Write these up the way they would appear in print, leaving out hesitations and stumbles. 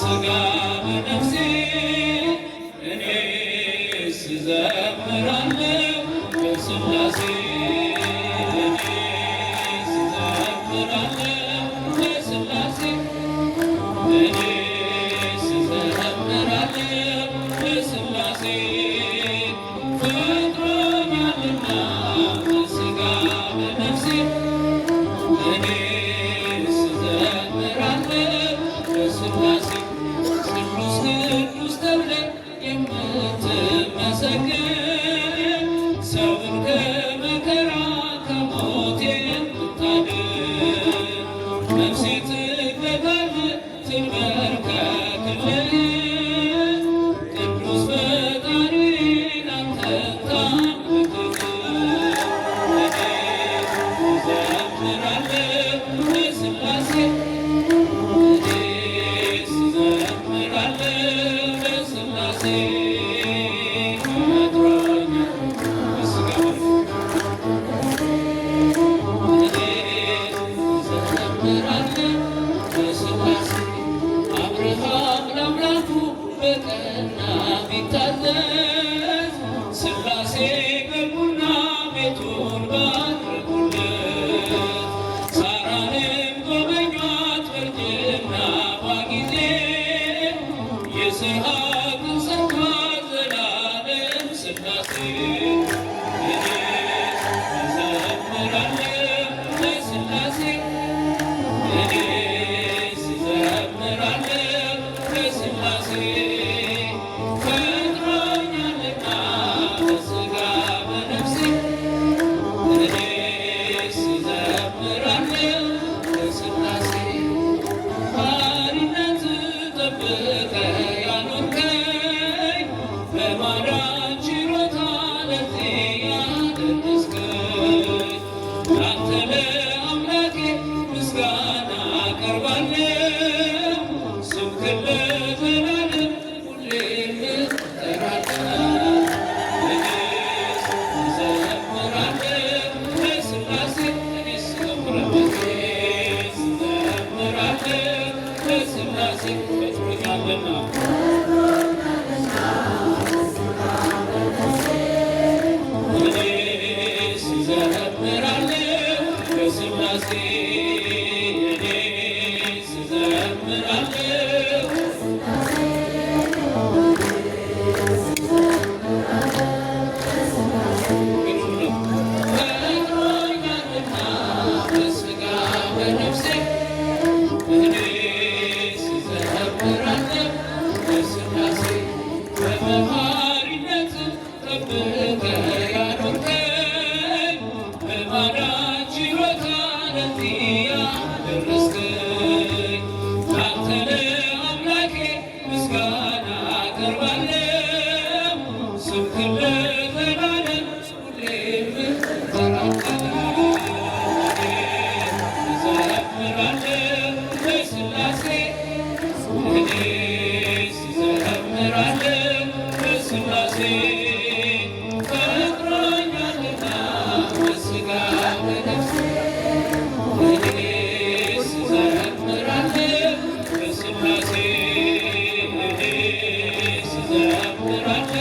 በሥጋ በነፍሴ እኔስ እዘምራለሁ ለሥላሴ እኔስ እዘምራለሁ ለሥላሴ እኔስ እዘምራለሁ ለሥላሴ ፈጥሮኛልና በሥጋ በነፍሴ እኔስ እዘምራለሁ ለሥላሴ ቅዱስ ቅዱስ ተብለህ የምትመሰገን ሰውን ከመከራ ከሞት የምታድን ነፍሴ ትገዛልህ ትንበርከክልህ ቅዱስ ፈጣሪን አንተን ታምልክህ እኔስ እዘምራለሁ ለሥላሴ እኔስ እዘምራለሁ ለሥላሴ ፈጥሮኛል በሥጋ አብርሃም ለአምላኩ በቀና ቢታዘዝ ሥላሴ ገቡና ቤቱን ባረኩለት። ሳራንም ጎበኟት በእርጅናዋ ጊዜ ይስሐቅን ሰጥቷት ዘላለም ሥላሴ እኔስ እዘምራለሁ ለሥላሴ እኔስ እዘምራለሁ ለሥላሴ ፈጥሮኛልና በሥጋ በነፍሴ እኔስ እዘምራለሁ ለሥላሴ ባሪነት ጠብቀህ ያኖርከኝ በማዳን ችሎታ ለዚህ ያደረስከኝ ላንተ ለአምላኬ ምስጋና አቀርባለሁ ስምህን ለዘላለም ሁሌም እጠራለሁ እኔስ እዘምራለሁ ለሥላሴ እኔስ እዘምራለሁ ለሥላሴ ፈጥሮኛልና እኔስ እዘምራለሁ ለሥላሴ እኔስ እዘምራለሁ ፈጥሮኛልና በሥጋ በነፍሴ እኔስ እዘምራለሁ ለሥላሴ በመሐሪነት ጠብቀህ ያኖርከኝ በማዳን ችሎታ ለዚህ ያደረስከኝ ላንተ ለአምላኬ ምስጋና አቀርባለሁ ስምህን ለዘላለም ሁሌም እጠራለሁ እዘምራለሁ ለሥላሴ እኔስ እዘምራለሁ ለሥላሴ ፈጥሮኛልና በሥጋ በነፍሴ እኔስ እዘምራለሁ ለሥላሴ እኔስ እዘምራለሁ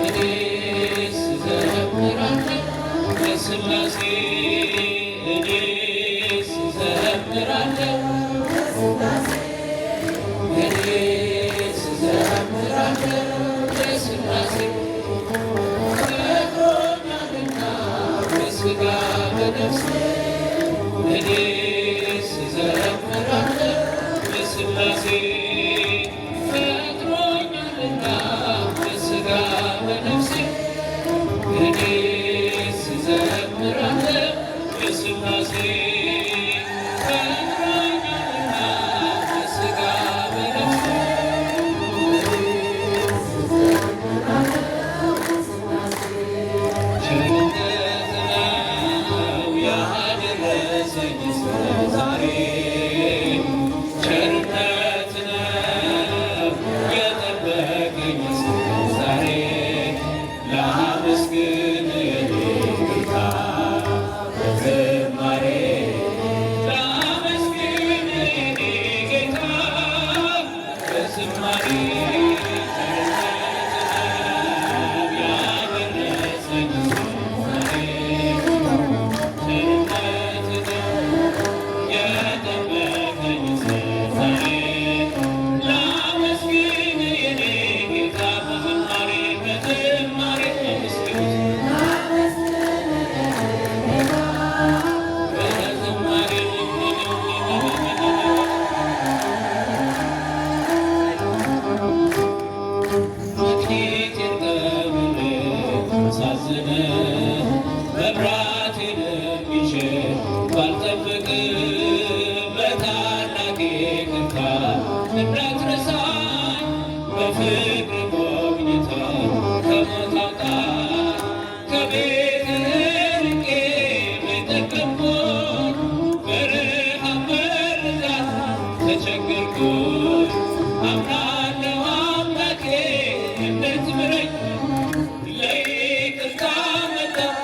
እኔስ እዘምራለሁ ለሥላሴ እኔስ እዘምራለሁ እኔስ እዘምራለሁ ለሥላሴ ፈጥሮኛልና በሥጋ በነፍሴ እኔስ እዘምራለሁ ለሥላሴ ፈጥሮኛልና በሥጋ በነፍሴ እኔስ እዘምራለሁ ለሥላሴ ፈጥሮኛልና በሥጋ በነፍሴ ቸርነት ነው ያደረሰኝ እስከ ዛሬ ቸርነት ባሳዝን መብራቴንም ይዤ ባልጠብቅ በታላቅ ይቅርታ እንዳትረሳኝ በፍቅር ጎብኝተህ ከሞት አውጣኝ ከቤትህ ርቄ በጠቀምኩኝ በረሃብ በርዛት ተቸገርኩኝ አምናለሁ አምላኬ እንድትምረኝ ለይቅርታ መጣሁ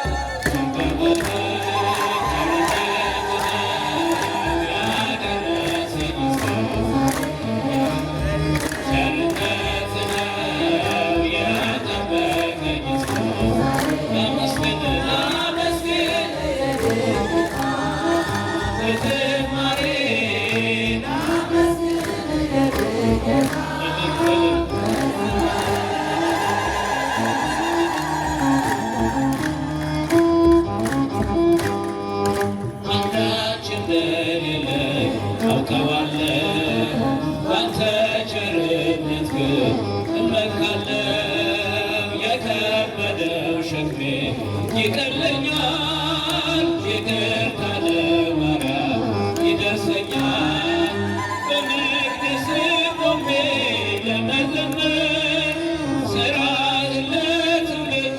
አንዳች እንደሌለኝ አውቀዋለሁ ባንተ ቸርነት ግን እመካለሁ የከበደው ሸክሜ ይቀለኛል ይቅርታ ለማርያም ይደርሰኛል በመቅደስ ቆሜ ለመዘመር ሥራህን ለትውልድ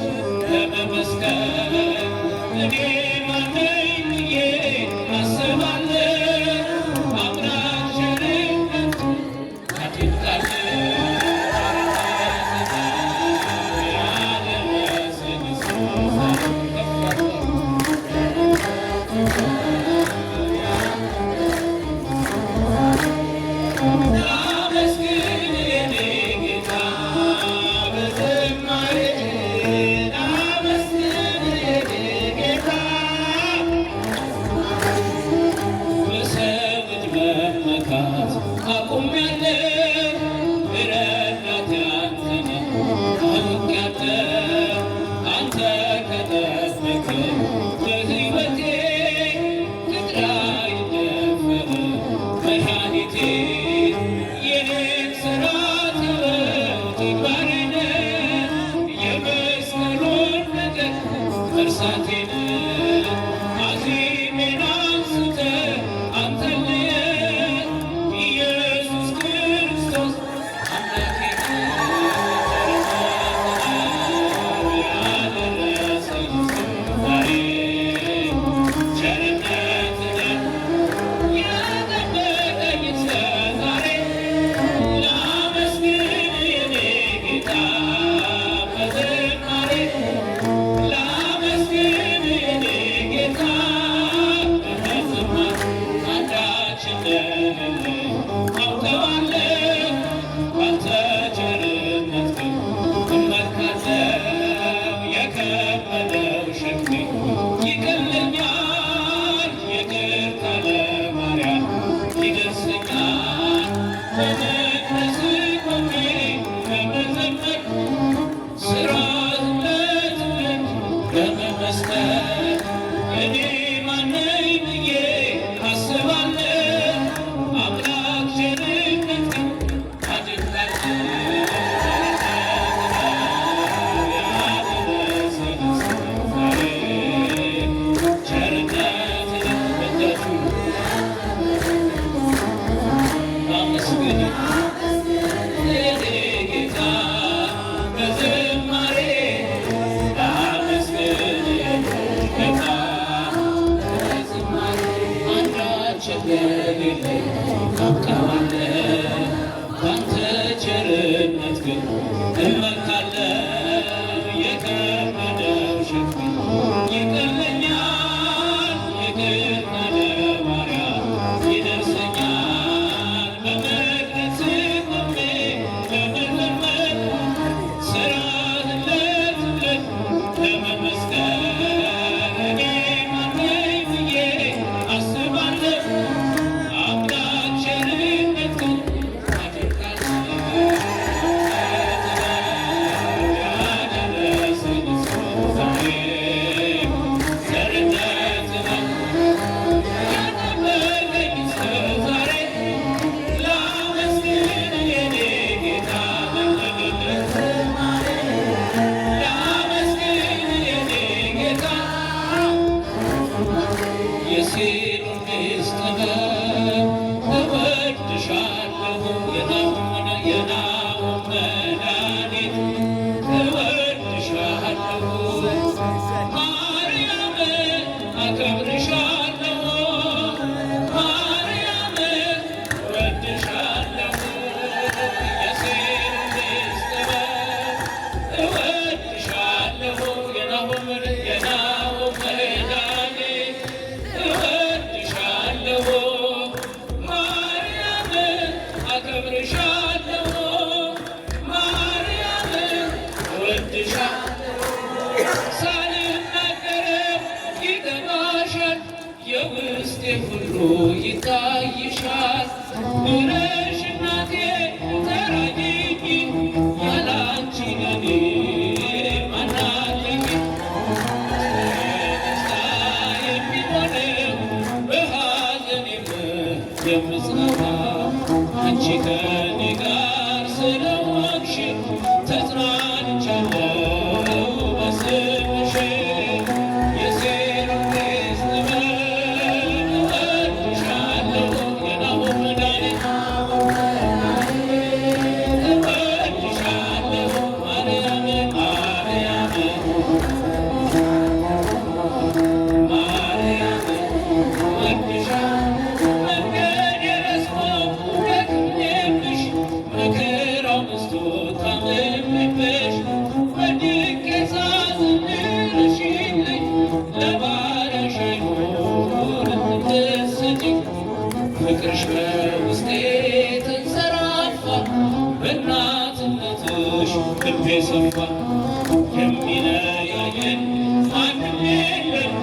ለመመስከር እኔ ማነኝ ብዬ አስባለሁ አምላክ ቸርነቱ አድንቃለሁ ያደረሰኝ ላመስግን የኔ ጌታ በዝማሬ ላመስግን የኔ ጌታ በሰው እጅ መመካት አቁሜያለሁ ረዳቴ አንተ ነህ አውቄያለሁ አንተ ከጠበቅኸኝ በሕይወቴ ቅጥር አይደፈርም መድኃኒቴ የኔን ሥራ ተወው ተግባሬ ነህ የመስቀሉን ነገር መርሳቴ ነህ አዜሜን አንስተህ አንተን ልየው ኢየሱስ ክርስቶስ አምላኬ ያደረሰኝ ዛሬ ቸርነትህ ያጠበቀኝ እስከዛሬ ላመስግን የኔ ጌታ በዝማሬ ላመስግን የኔ ጌታ በዝማሬ አንዳች እንደሌለኝ አውቀዋለሁ ባንተ ቸርነት ግን እመካለሁ የከበደው ሸክሜ ይቀለኛል ይቅርታ ለማርያም ይደርሰኛል በመቅደስህ ቆሜ ለመዘመር ሥራህን ለትውልድ ለመመስከር እኔ ማነኝ ብዬ አስባለሁ አምላክ ቸርነትህን አድንቃለሁ ያደረሰኝ እስከዛሬ ቸርነትህን በእጃችሁ ላመስግን የኔ ጌታ በዝማሬ ላመስግን የኔ ጌታ በዝማሬ አንዳች እንደሌለኝ አውቀዋለሁ ባንተ ቸርነት ግን እመካለሁ የከበደው ሸክሜ ይቀለኛል ይቅርታ ለማርያም ይደርሰኛል በመቅደስህ ቆሜ ለመዘመር ሥራህን ለትውልድ ለመመስከር እኔ ማነኝ ብዬ አስባለሁ አምላክ ቸርነትህን አድንቃለሁ ይታይሻል ብለሽ እናቴ ተራጂኝ ያላንቺ ለኔ ማናለኝ ደስታ የሚሆነው በሐዘኔም የምጽናና አንቺ ከኔ ጋር ስለሆንሽ ተጽናንቻለሁ በስምሽ የሴሮቴስ ጥበብ እወድሻለሁ የናሆም መድኃኒት እወድሻለሁ ማርያም ማርያም ማርያም እወድሻለሁ መንገድ የረስቶ ደክሜብሽ መከራው በዝቶ ታምሜብሽ ወድቄ ሳዝንልሽልኝ ለባሪያሽ አይሆንም ትስጭኝ ፍቅርሽ በውስጤ ተንሰራፋ በእናትነትሽ ልቤ ሰፋ የሚለያየን ማንም የለም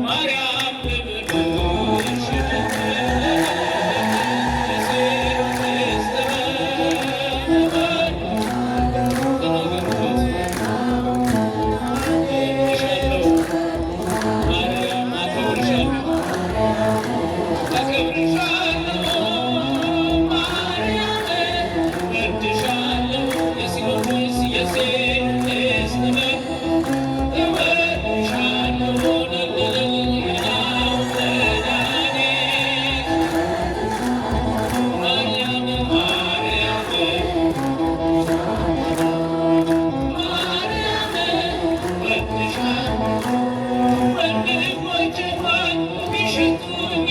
ማርያም ልብልሽ የሴሮቴስ ጥበብ እወድሻለሁ ማርያም አከብርሻለሁ አከብርሻለሁ ማርያም እወድሻለሁ የሴሮቴስ የሴሮቴስ ጥበብ እወድሻለሁ ለለለለያው መድኃኒት ማርያም ማርያም ማርያም እወድሻለሁ ወንድሞቼ እንኳን ቢሸጡኝ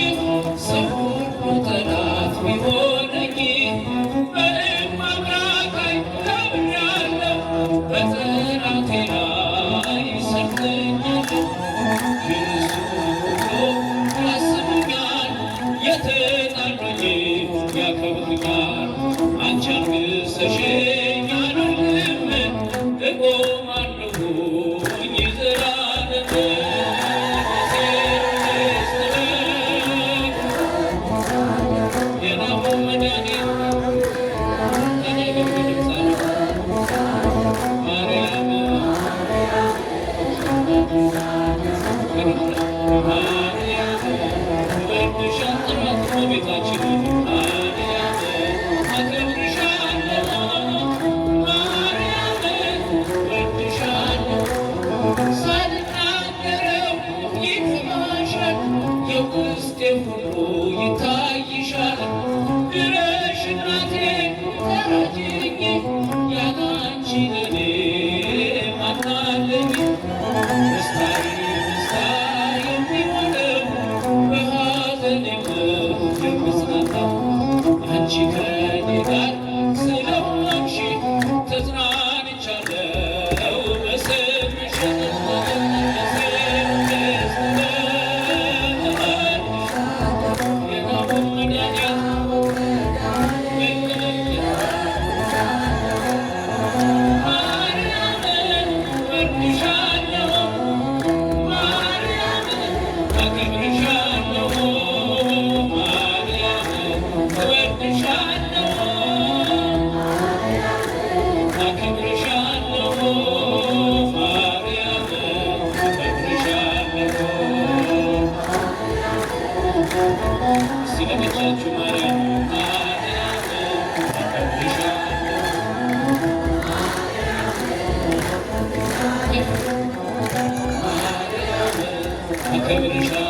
ሰው ሁሉ ጠላት ቢሆነኝ በማምላካይ ከብሬያለሁ በጠላቴ ላይ ሰርተኛለሁ የእሱ ሁሉ ያስቡኛል የተጣሉኝ ያከብሩኛል አንቺ አንግሰሽኛል ሁሌም እቆማለሁኝ ዘላለም የሴሮቴስ ጥበብ የናሆም መድኃኒት እኔ ግን በድምፅ ማርያም ማርያም እወድሻለሁ እመቤታችን ማርያም አከብርሻለሁ ማርያም እወድሻለሁ ሳልናገረው ይገባሻል የውስጤ ሁሉ ይታይሻል ድረሽ እናቴ ተራጂኝ ያላንቺ ለኔ ማናለኝ ደስታዬ ደስታ የሚሆነው በሐዘኔም የምጽናናው አንቺ ከኔ ጋር ስለሆንሽ ተጽናንቻለሁ በስምሽ የሴሮቴስ ጥበብ የናሆም መድኃኒት ማርያም እወድሻለሁ ማርያም አከብርሻለሁ ማርያም እወድሻለሁ አከብርሻለሁ ማርያም አከብርሻለሁ እስቲ ለብቻችሁ ማርያም ማርያም አከብርሻለሁ ማርያም አከብርሻለሁ